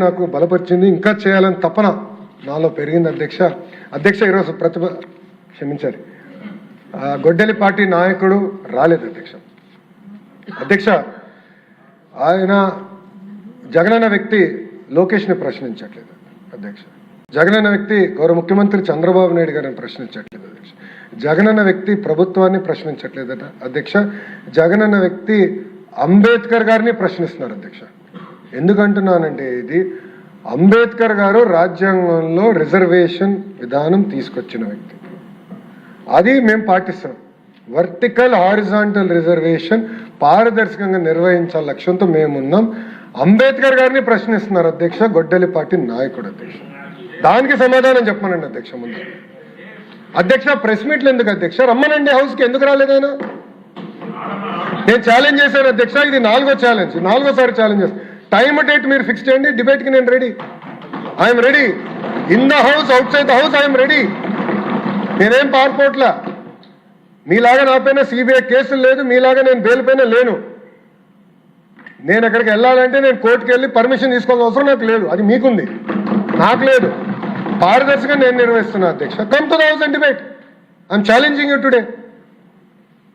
నాకు బలపరిచింది, ఇంకా చేయాలని తపన నాలో పెరిగింది అధ్యక్ష. అధ్యక్ష ఈరోజు క్షమించాలి, గొడ్డలి పార్టీ నాయకుడు రాలేదు అధ్యక్ష. అధ్యక్ష ఆయన జగనన్న వ్యక్తి లోకేష్ని ప్రశ్నించట్లేదు అధ్యక్ష. జగనన్న వ్యక్తి గౌరవ ముఖ్యమంత్రి చంద్రబాబు నాయుడు గారిని ప్రశ్నించట్లేదు అధ్యక్ష. జగనన్న వ్యక్తి ప్రభుత్వాన్ని ప్రశ్నించట్లేదట అధ్యక్ష. జగనన్న వ్యక్తి అంబేద్కర్ గారిని ప్రశ్నిస్తున్నారు అధ్యక్ష. ఎందుకంటున్నానంటే ఇది అంబేద్కర్ గారు రాజ్యాంగంలో రిజర్వేషన్ విధానం తీసుకొచ్చిన వ్యక్తి, అది మేము పాటిస్తున్నాం. వర్టికల్ హారిజాంటల్ రిజర్వేషన్ పారదర్శకంగా నిర్వహించాల లక్ష్యంతో మేమున్నాం. అంబేద్కర్ గారిని ప్రశ్నిస్తున్నారు అధ్యక్ష గొడ్డలి పార్టీ నాయకుడు అధ్యక్ష. దానికి సమాధానం చెప్పమనండి అధ్యక్ష. ముందు అధ్యక్ష ప్రెస్ మీట్లు ఎందుకు అధ్యక్ష? రమ్మనండి హౌస్కి, ఎందుకు రాలేదైనా? నేను ఛాలెంజ్ చేశాను అధ్యక్ష, ఇది 4గోసారి ఛాలెంజ్ చేస్తాను. టైమ్ డేట్ మీరు ఫిక్స్ చేయండి, డిబేట్కి నేను ready. I'm ready in the house, out side the house, I'm ready. నేనేం పారిపోట్లా, మీలాగా నా పైన సిబిఐ కేసులు లేదు, మీలాగా నేను బెయిల్ పైన లేను. నేను అక్కడికి వెళ్ళాలంటే నేను కోర్టుకు వెళ్ళి పర్మిషన్ తీసుకోవాల్సిన అవసరం నాకు లేదు, అది మీకుంది, నాకు లేదు. పారదర్శకంగా నేను నిర్వహిస్తున్నా అధ్యక్ష. Come to the house and debate. I'm challenging you today.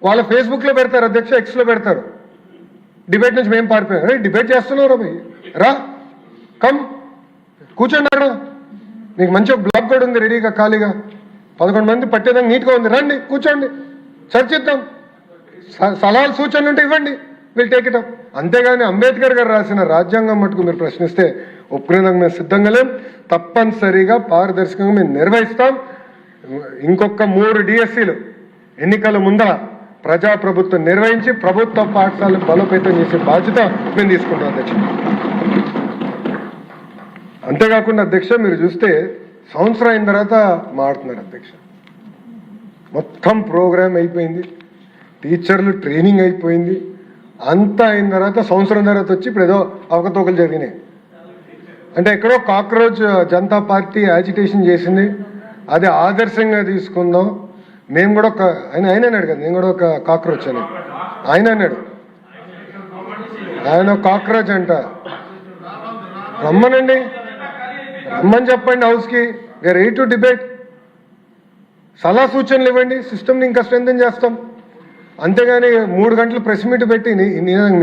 వాళ్ళ ఫేస్బుక్లో పెడతారు అధ్యక్ష, ఎక్స్లో పెడతారు, డిబేట్ నుంచి మేము పారిపోయాం. అరే డిబేట్ చేస్తున్నారా భయ్, రా కమ్ కూర్చోండి అక్కడ. మీకు మంచిగా బ్లాక్ కూడా ఉంది రెడీగా, ఖాళీగా 11 మంది పట్టేదానికి నీట్గా ఉంది. రండి కూర్చోండి, చర్చిద్దాం. సలహాలు సూచనలు ఉంటే ఇవ్వండి, విల్ టేక్ ఇట్ అప్. అంతేగాని అంబేద్కర్ గారు రాసిన రాజ్యాంగం మటుకు మీరు ప్రశ్నిస్తే ఒప్పుకునేందుకు మేము సిద్ధంగా లేం. తప్పనిసరిగా పారదర్శకంగా మేము నిర్వహిస్తాం. ఇంకొక 3 డిఎస్సీలు ఎన్నికల ముందర ప్రజాప్రభుత్వం నిర్వహించి ప్రభుత్వ పాఠశాలను బలోపేతం చేసే బాధ్యత మేము తీసుకుంటాం అధ్యక్ష. అంతేకాకుండా అధ్యక్ష మీరు చూస్తే సంవత్సరం అయిన తర్వాత మాడుతున్నారు అధ్యక్ష. మొత్తం ప్రోగ్రామ్ అయిపోయింది, టీచర్లు ట్రైనింగ్ అయిపోయింది, అంతా అయిన తర్వాత సంవత్సరం తర్వాత వచ్చి ఇప్పుడు ఏదో అవకతవకలు జరిగినాయి. అంటే ఎక్కడో కాక్రోచ్ జనతా పార్టీ యాజిటేషన్ చేసింది, అది ఆదర్శంగా తీసుకుందాం. మేము కూడా ఆయన అన్నాడు కదా, నేను కూడా ఒక కాక్రోచ్ అని ఆయన అన్నాడు. ఆయన కాక్రోచ్ అంట. రమ్మనండి, రమ్మని చెప్పండి హౌస్కి, వీఆర్ రెడీ టు డిబేట్. సలహా సూచనలు ఇవ్వండి, సిస్టమ్ని ఇంకా స్ట్రెంథెన్ చేస్తాం. అంతేగాని 3 గంటలు ప్రెస్ మీట్ పెట్టి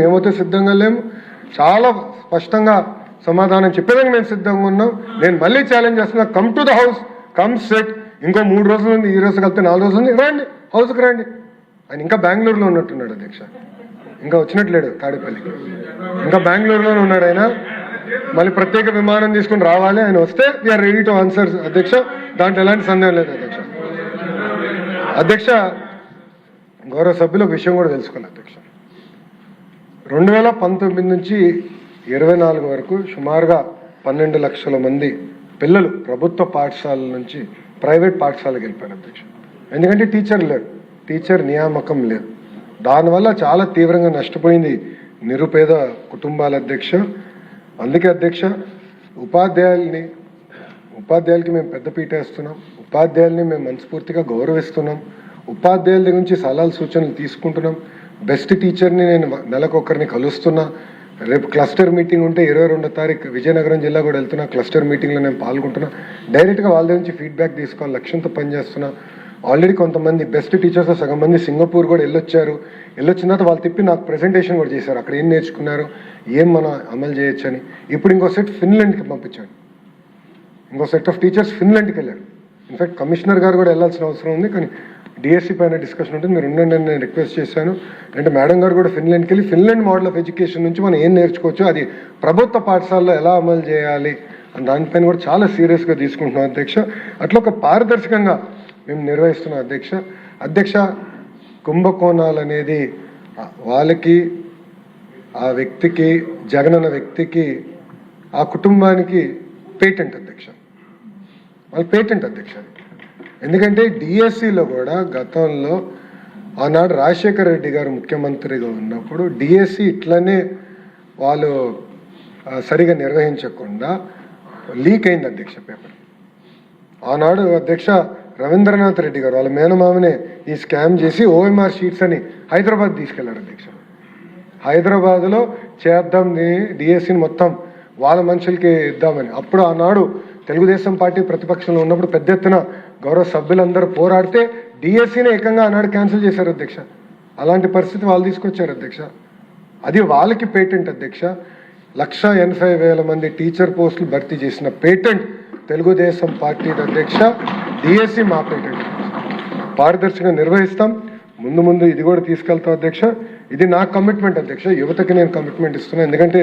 మేమైతే సిద్ధంగా లేము. చాలా స్పష్టంగా సమాధానం చెప్పేదానికి మేము సిద్ధంగా ఉన్నాం. నేను మళ్ళీ ఛాలెంజ్ చేస్తున్నా, come to the house, come set. ఇంకో 3 రోజులు ఉంది, ఈ రోజు కలిపితే 4 రోజులు ఉంది, రండి హౌస్కి రండి. ఆయన ఇంకా బెంగళూరులో ఉన్నట్టున్నాడు అధ్యక్ష, ఇంకా వచ్చినట్లేడు తాడేపల్లికి, ఇంకా బెంగళూరులోనే ఉన్నాడు ఆయన. మళ్ళీ ప్రత్యేక విమానం తీసుకుని రావాలి. ఆయన వస్తే వీఆర్ రెడీ టు ఆన్సర్ అధ్యక్ష, దాంట్లో ఎలాంటి సందేహం లేదు అధ్యక్ష. అధ్యక్ష గౌరవ సభ్యులు ఒక విషయం కూడా తెలుసుకోవాలి అధ్యక్ష. 2019 నుంచి 24 వరకు సుమారుగా 12 లక్షల మంది పిల్లలు ప్రభుత్వ పాఠశాలల నుంచి ప్రైవేట్ పాఠశాలకు వెళ్ళిపోయారు అధ్యక్ష. ఎందుకంటే టీచర్ లేరు, టీచర్ నియామకం లేదు. దానివల్ల చాలా తీవ్రంగా నష్టపోయింది నిరుపేద కుటుంబాల అధ్యక్ష. అందుకే అధ్యక్ష ఉపాధ్యాయులకి మేము పెద్దపీట వేస్తున్నాం, ఉపాధ్యాయుల్ని మేము మనస్ఫూర్తిగా గౌరవిస్తున్నాం, ఉపాధ్యాయుల దగ్గర నుంచి సలహాలు సూచనలు తీసుకుంటున్నాం. బెస్ట్ టీచర్ని నేను నెలకొకరిని కలుస్తున్నా. రేపు క్లస్టర్ మీటింగ్ ఉంటే 22వ తారీఖు విజయనగరం జిల్లా కూడా వెళ్తున్నా. క్లస్టర్ మీటింగ్లో నేను పాల్గొంటున్నా. డైరెక్ట్గా వాళ్ళ దగ్గర నుంచి ఫీడ్బ్యాక్ తీసుకోవాలి లక్ష్యంతో పనిచేస్తున్నా. ఆల్రెడీ కొంతమంది బెస్ట్ టీచర్స్ సగం మంది సింగపూర్ కూడా వెళ్ళొచ్చారు. వెళ్ళొచ్చిన తర్వాత వాళ్ళు తిప్పి నాకు ప్రెజెంటేషన్ కూడా చేశారు, అక్కడ ఏం నేర్చుకున్నారు, ఏం మనం అమలు చేయొచ్చు అని. ఇప్పుడు ఇంకో సెట్ ఫిన్లాండ్కి పంపించాడు, ఇంకో సెట్ ఆఫ్ టీచర్స్ ఫిన్లాండ్కి వెళ్ళారు. ఇన్ఫాక్ట్ కమిషనర్ గారు కూడా వెళ్ళాల్సిన అవసరం ఉంది, కానీ డిఎస్సీ పైన డిస్కషన్ ఉంటుంది, మీరు ఉండండి అని నేను రిక్వెస్ట్ చేశాను. అంటే మేడం గారు కూడా ఫిన్లాండ్కి వెళ్ళి ఫిన్లాండ్ మోడల్ ఆఫ్ ఎడ్యుకేషన్ నుంచి మనం ఏం నేర్చుకోవచ్చు, అది ప్రభుత్వ పాఠశాలలో ఎలా అమలు చేయాలి అని దానిపైన కూడా చాలా సీరియస్గా తీసుకుంటున్నాం అధ్యక్ష. అట్లా ఒక పారదర్శకంగా మేము నిర్వహిస్తున్నాం అధ్యక్ష. అధ్యక్ష కుంభకోణాలు అనేది వాళ్ళకి, ఆ వ్యక్తికి, జగనన్న వ్యక్తికి, ఆ కుటుంబానికి పేటెంట్ అధ్యక్ష, వాళ్ళ పేటెంట్ అధ్యక్ష. ఎందుకంటే డిఎస్సిలో కూడా గతంలో ఆనాడు రాజశేఖర రెడ్డి గారు ముఖ్యమంత్రిగా ఉన్నప్పుడు డిఎస్సి ఇట్లనే వాళ్ళు సరిగా నిర్వహించకుండా లీక్ అయింది అధ్యక్ష పేపర్. ఆనాడు అధ్యక్ష రవీంద్రనాథ్ రెడ్డి గారు వాళ్ళ మేనమామనే ఈ స్కామ్ చేసి ఓఎంఆర్ షీట్స్ అని హైదరాబాద్ తీసుకెళ్లారు అధ్యక్ష. హైదరాబాద్లో చేద్దాం డిఎస్సిని మొత్తం వాళ్ళ మనుషులకి ఇద్దామని. అప్పుడు ఆనాడు తెలుగుదేశం పార్టీ ప్రతిపక్షంలో ఉన్నప్పుడు పెద్ద ఎత్తున గౌరవ సభ్యులందరూ పోరాడితే డిఎస్సిని ఏకంగా ఆనాడు క్యాన్సిల్ చేశారు అధ్యక్ష. అలాంటి పరిస్థితి వాళ్ళు తీసుకొచ్చారు అధ్యక్ష. అది వాళ్ళకి పేటెంట్ అధ్యక్ష. 1,80,000 మంది టీచర్ పోస్టులు భర్తీ చేసిన పేటెంట్ తెలుగుదేశం పార్టీ అధ్యక్ష. డిఎస్సి మా పేటెంట్. పారదర్శకంగా నిర్వహిస్తాం. ముందు ఇది కూడా తీసుకెళ్తాం అధ్యక్ష. ఇది నా కమిట్మెంట్ అధ్యక్ష. యువతకి నేను కమిట్మెంట్ ఇస్తున్నా. ఎందుకంటే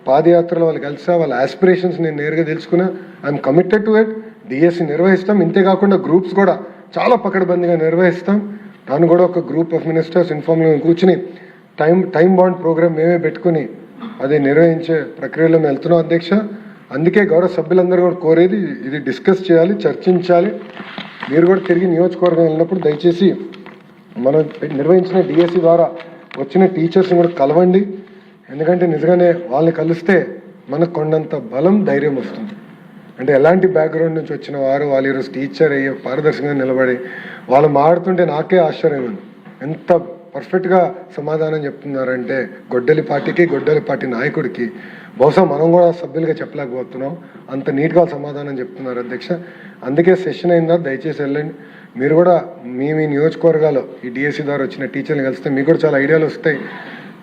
పాదయాత్రలో వాళ్ళు కలిసా, వాళ్ళ ఆస్పిరేషన్స్ నేను నేరుగా తెలుసుకున్నా. I'm committed to it. DSC నిర్వహిస్తాం. ఇంతేకాకుండా గ్రూప్స్ కూడా చాలా పకడ్బందీగా నిర్వహిస్తాం. దాన్ని కూడా ఒక గ్రూప్ ఆఫ్ మినిస్టర్స్ ఇన్ఫార్మ్లో కూర్చుని టైం బాండ్ ప్రోగ్రామ్ మేమే పెట్టుకుని అది నిర్వహించే ప్రక్రియలో మేము వెళ్తున్నాం అధ్యక్ష. అందుకే గౌరవ సభ్యులందరూ కూడా కోరేది ఇది డిస్కస్ చేయాలి, చర్చించాలి. మీరు కూడా తిరిగి నియోజకవర్గం వెళ్ళినప్పుడు దయచేసి మనం నిర్వహించిన డిఎస్సి ద్వారా వచ్చిన టీచర్స్ని కూడా కలవండి. ఎందుకంటే నిజంగానే వాళ్ళని కలిస్తే మనకు కొండంత బలం, ధైర్యం వస్తుంది. అంటే ఎలాంటి బ్యాక్గ్రౌండ్ నుంచి వచ్చిన వారు వాళ్ళు ఈరోజు టీచర్ అయ్యే పారదర్శకంగా నిలబడి వాళ్ళు మాడుతుంటే నాకే ఆశ్చర్యం ఉంది. ఎంత పర్ఫెక్ట్గా సమాధానం చెప్తున్నారంటే గొడ్డలి పార్టీ నాయకుడికి బహుశా మనం కూడా సభ్యులుగా చెప్పలేకపోతున్నాం. అంత నీట్గా సమాధానం చెప్తున్నారు అధ్యక్ష. అందుకే సెషన్ అయిందా దయచేసి వెళ్ళండి. మీరు కూడా మీ నియోజకవర్గాల్లో ఈ డిఎస్సి ద్వారా వచ్చిన టీచర్ని కలిస్తే మీకు కూడా చాలా ఐడియాలు వస్తాయి.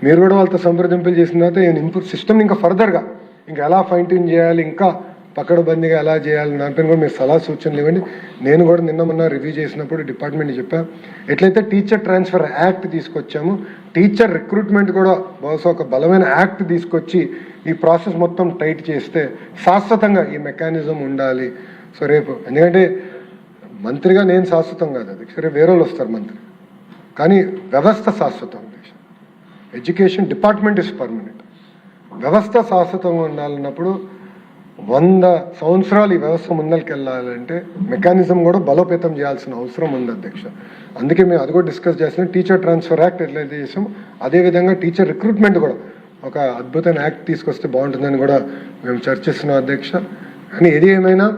మీరు కూడా వాళ్ళతో సంప్రదింపులు చేసిన తర్వాత ఇంప్రూవ్ సిస్టమ్ ఇంకా ఫర్దర్గా ఇంకా ఎలా ఫైన్ ట్యూన్ చేయాలి, ఇంకా పకడ్బందీగా ఎలా చేయాలి, దానిపైన కూడా మీరు సలహా సూచనలు ఇవ్వండి. నేను కూడా మొన్న రివ్యూ చేసినప్పుడు డిపార్ట్మెంట్ చెప్పాను. ఎట్లయితే టీచర్ ట్రాన్స్ఫర్ యాక్ట్ తీసుకొచ్చాము, టీచర్ రిక్రూట్మెంట్ కూడా బహుశా ఒక బలమైన యాక్ట్ తీసుకొచ్చి ఈ ప్రాసెస్ మొత్తం టైట్ చేస్తే శాశ్వతంగా ఈ మెకానిజం ఉండాలి. సో రేపు ఎందుకంటే మంత్రిగా నేను శాశ్వతం కాదు అది, సరే వేరే వాళ్ళు వస్తారు మంత్రి, కానీ వ్యవస్థ శాశ్వతం. Education department is permanent. వ్యవస్థ శాశ్వతంగా ఉండాలన్నప్పుడు 100 సంవత్సరాలు ఈ వ్యవస్థ ముందరికి వెళ్ళాలంటే మెకానిజం కూడా బలోపేతం చేయాల్సిన అవసరం ఉంది అధ్యక్ష. అందుకే మేము అది కూడా డిస్కస్ చేస్తున్నాం. టీచర్ ట్రాన్స్ఫర్ యాక్ట్ ఎట్లయితే చేసాం అదేవిధంగా టీచర్ రిక్రూట్మెంట్ కూడా ఒక అద్భుతమైన యాక్ట్ తీసుకొస్తే బాగుంటుందని కూడా మేము చర్చిస్తున్నాం అధ్యక్ష. కానీ ఏది ఏమైనా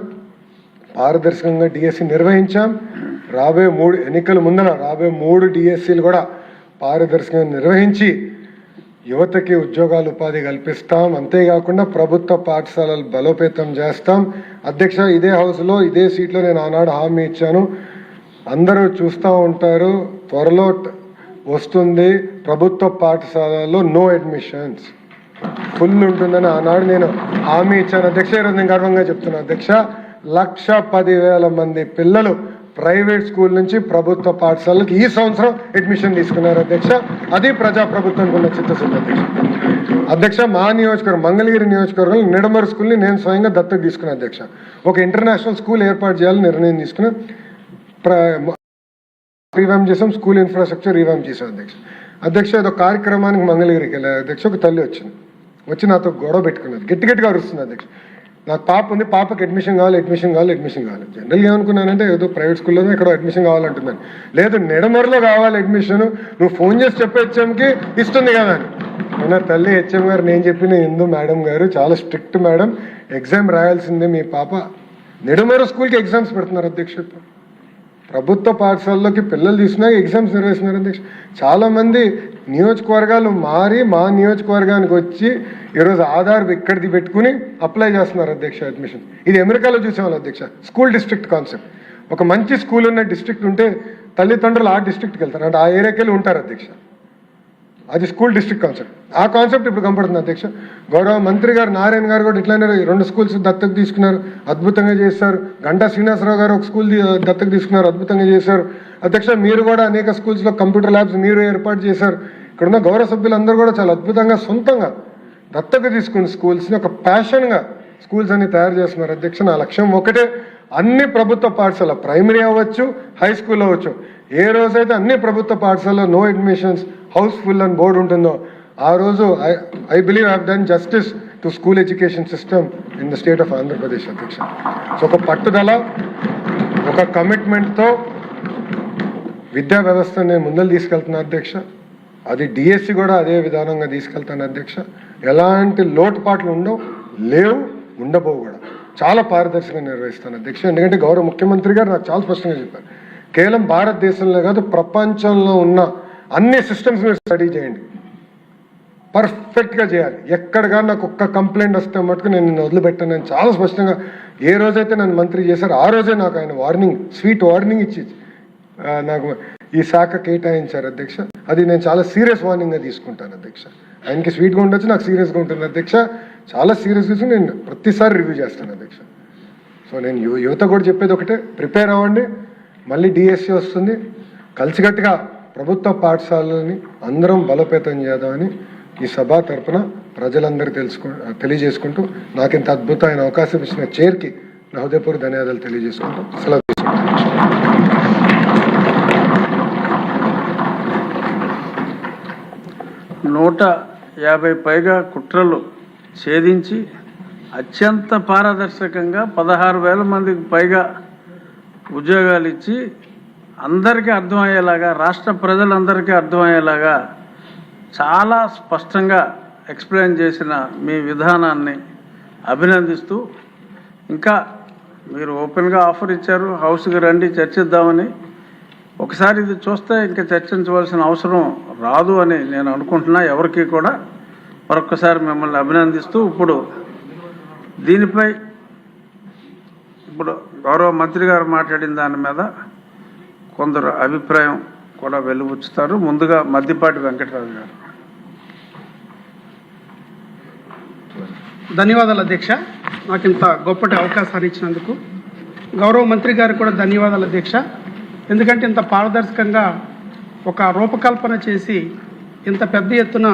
పారదర్శకంగా డిఎస్సి నిర్వహించాం. రాబోయే 3 ఎన్నికల ముందర రాబోయే 3 డిఎస్సీలు కూడా పారదర్శకంగా నిర్వహించి యువతకి ఉద్యోగాలు ఉపాధి కల్పిస్తాం. అంతేకాకుండా ప్రభుత్వ పాఠశాలలు బలోపేతం చేస్తాం అధ్యక్ష. ఇదే హౌస్లో ఇదే సీట్లో నేను ఆనాడు హామీ ఇచ్చాను. అందరూ చూస్తూ ఉంటారు, త్వరలో వస్తుంది ప్రభుత్వ పాఠశాలల్లో నో అడ్మిషన్స్ ఫుల్ ఉంటుందని ఆనాడు నేను హామీ ఇచ్చాను అధ్యక్ష. ఈరోజు నేను గర్వంగా చెప్తున్నాను అధ్యక్ష. 1,10,000 మంది పిల్లలు ప్రైవేట్ స్కూల్ నుంచి ప్రభుత్వ పాఠశాలలకు ఈ సంవత్సరం అడ్మిషన్ తీసుకున్నారు అధ్యక్ష. అది ప్రజాప్రభుత్వానికి ఉన్న చిత్తశుద్ధి అధ్యక్ష. మా నియోజకవర్గం మంగళగిరి నియోజకవర్గంలో నిడమరు స్కూల్ని నేను స్వయంగా దత్తత తీసుకున్నా అధ్యక్ష. ఒక ఇంటర్నేషనల్ స్కూల్ ఏర్పాటు చేయాలని నిర్ణయం తీసుకుని రీవ్యాంప్ చేసాం. స్కూల్ ఇన్ఫ్రాస్ట్రక్చర్ రీవ్యాంప్ చేసాం అధ్యక్ష. ఏదో కార్యక్రమానికి మంగళగిరికి వెళ్ళారు అధ్యక్ష. ఒక తల్లి వచ్చి నాతో గొడవ పెట్టుకున్నది, గట్టిగా అరుస్తుంది అధ్యక్ష. నాకు పాప ఉంది, పాపకి అడ్మిషన్ కావాలి. జనరల్గా ఏమనుకున్నానంటే ఏదో ప్రైవేట్ స్కూల్లోనే ఇక్కడ అడ్మిషన్ కావాలంటున్నాను. లేదు, నిడమరులో కావాలి అడ్మిషన్, నువ్వు ఫోన్ చేసి చెప్పే హెచ్ఎంకి ఇస్తుంది కదా అని. మన తల్లి హెచ్ఎం గారు నేను చెప్పిన హిందూ మేడం గారు చాలా స్ట్రిక్ట్ మేడం, ఎగ్జామ్ రాయాల్సిందే మీ పాప. నిడమరు స్కూల్కి ఎగ్జామ్స్ పెడుతున్నారు అధ్యక్ష. ప్రభుత్వ పాఠశాలలోకి పిల్లలు తీసుకున్నా ఎగ్జామ్స్ నిర్వహిస్తున్నారు అధ్యక్ష. చాలామంది నియోజకవర్గాలు మారి మా నియోజకవర్గానికి వచ్చి ఈరోజు ఆధార్ ఇక్కడిది పెట్టుకుని అప్లై చేస్తున్నారు అధ్యక్ష అడ్మిషన్. ఇది అమెరికాలో చూసేవాళ్ళు అధ్యక్ష. School district concept. ఒక మంచి స్కూల్ ఉన్న డిస్ట్రిక్ట్ ఉంటే తల్లిదండ్రులు ఆ డిస్ట్రిక్ట్కి వెళ్తారు, అంటే ఆ ఏరియాకి వెళ్ళి ఉంటారు అధ్యక్ష. అది స్కూల్ డిస్ట్రిక్ట్ కాన్సెప్ట్. ఆ కాన్సెప్ట్ ఇప్పుడు కనపడుతుంది అధ్యక్ష. గౌరవ మంత్రి గారు నారాయణ గారు కూడా ఇట్లానే 2 స్కూల్స్ దత్తత తీసుకున్నారు, అద్భుతంగా చేశారు. గంటా శ్రీనివాసరావు గారు ఒక స్కూల్ దత్తత తీసుకున్నారు, అద్భుతంగా చేశారు అధ్యక్ష. మీరు కూడా అనేక స్కూల్స్లో కంప్యూటర్ ల్యాబ్స్ మీరు ఏర్పాటు చేశారు. ఇక్కడున్న గౌరవ సభ్యులందరూ కూడా చాలా అద్భుతంగా సొంతంగా దత్తత తీసుకుని స్కూల్స్ని ఒక ప్యాషన్గా స్కూల్స్ అన్ని తయారు చేస్తున్నారు అధ్యక్ష. నా లక్ష్యం ఒకటే, అన్ని ప్రభుత్వ పాఠశాల ప్రైమరీ అవ్వచ్చు, హై స్కూల్ అవ్వచ్చు, ఏ రోజైతే అన్ని ప్రభుత్వ పాఠశాలలో నో అడ్మిషన్స్ హౌస్ఫుల్ అని బోర్డు ఉంటుందో ఆ రోజు I believe have done justice to school education system in the state of Andhra Pradesh అధ్యక్ష. సో ఒక పట్టుదల, ఒక కమిట్మెంట్తో విద్యా వ్యవస్థను నేను ముందలు తీసుకెళ్తున్నా అధ్యక్ష. అది డిఎస్సి కూడా అదే విధానంగా తీసుకెళ్తాను అధ్యక్ష. ఎలాంటి లోటుపాట్లు లేవు, ఉండబోవు కూడా. చాలా పారదర్శకంగా నిర్వహిస్తాను అధ్యక్ష. ఎందుకంటే గౌరవ ముఖ్యమంత్రి గారు నాకు చాలా స్పష్టంగా చెప్పారు, కేవలం భారతదేశంలో కాదు ప్రపంచంలో ఉన్న అన్ని సిస్టమ్స్ మీరు స్టడీ చేయండి, పర్ఫెక్ట్గా చేయాలి. ఎక్కడ కానీ నాకు ఒక్క కంప్లైంట్ వస్తే మటుకు నేను నిన్ను వదిలిపెట్టాను. నేను చాలా స్పష్టంగా ఏ రోజైతే నన్ను మంత్రి చేశారో ఆ రోజే నాకు ఆయన వార్నింగ్, స్వీట్ వార్నింగ్ ఇచ్చి నాకు ఈ శాఖ కేటాయించారు అధ్యక్ష. అది నేను చాలా సీరియస్ వార్నింగ్గా తీసుకుంటాను అధ్యక్ష. ఆయనకి స్వీట్గా ఉండొచ్చు, నాకు సీరియస్గా ఉంటుంది అధ్యక్ష. చాలా సీరియస్గా తీసుకుని నేను ప్రతిసారి రివ్యూ చేస్తాను అధ్యక్ష. సో నేను యువత కూడా చెప్పేది ఒకటే, ప్రిపేర్ అవ్వండి. మళ్ళీ డిఎస్సి వస్తుంది, కలిసికట్టుగా ప్రభుత్వ పాఠశాలని అందరం బలోపేతం చేద్దామని ఈ సభ తరపున ప్రజలందరూ తెలియజేసుకుంటూ నాకు ఇంత అద్భుతమైన అవకాశం ఇచ్చిన చైర్కి నా హృదయపూర్వక ధన్యవాదాలు తెలియజేసుకుంటూ సెలవు తీసుకుంటాను. 150 పైగా కుట్రలు ఛేదించి అత్యంత పారదర్శకంగా 16,000 మందికి పైగా ఉద్యోగాలు ఇచ్చి అందరికీ అర్థమయ్యేలాగా, రాష్ట్ర ప్రజలందరికీ అర్థమయ్యేలాగా చాలా స్పష్టంగా ఎక్స్ప్లెయిన్ చేసిన మీ విధానాన్ని అభినందిస్తూ, ఇంకా మీరు ఓపెన్గా ఆఫర్ ఇచ్చారు, హౌస్కి రండి చర్చిద్దామని. ఒకసారి ఇది చూస్తే ఇంకా చర్చించవలసిన అవసరం రాదు అని నేను అనుకుంటున్నా. ఎవరికి కూడా మరొకసారి మిమ్మల్ని అభినందిస్తూ, దీనిపై గౌరవ మంత్రి గారు మాట్లాడిన దాని మీద కొందరు అభిప్రాయం కూడా వెలువచ్చుతారు. ముందుగా మద్దిపాటి వెంకటరావు గారు. ధన్యవాదాలు అధ్యక్ష, నాకు ఇంత గొప్పటి అవకాశాన్ని ఇచ్చినందుకు. గౌరవ మంత్రి గారికి కూడా ధన్యవాదాలు అధ్యక్ష. ఎందుకంటే ఇంత పారదర్శకంగా ఒక రూపకల్పన చేసి ఇంత పెద్ద ఎత్తున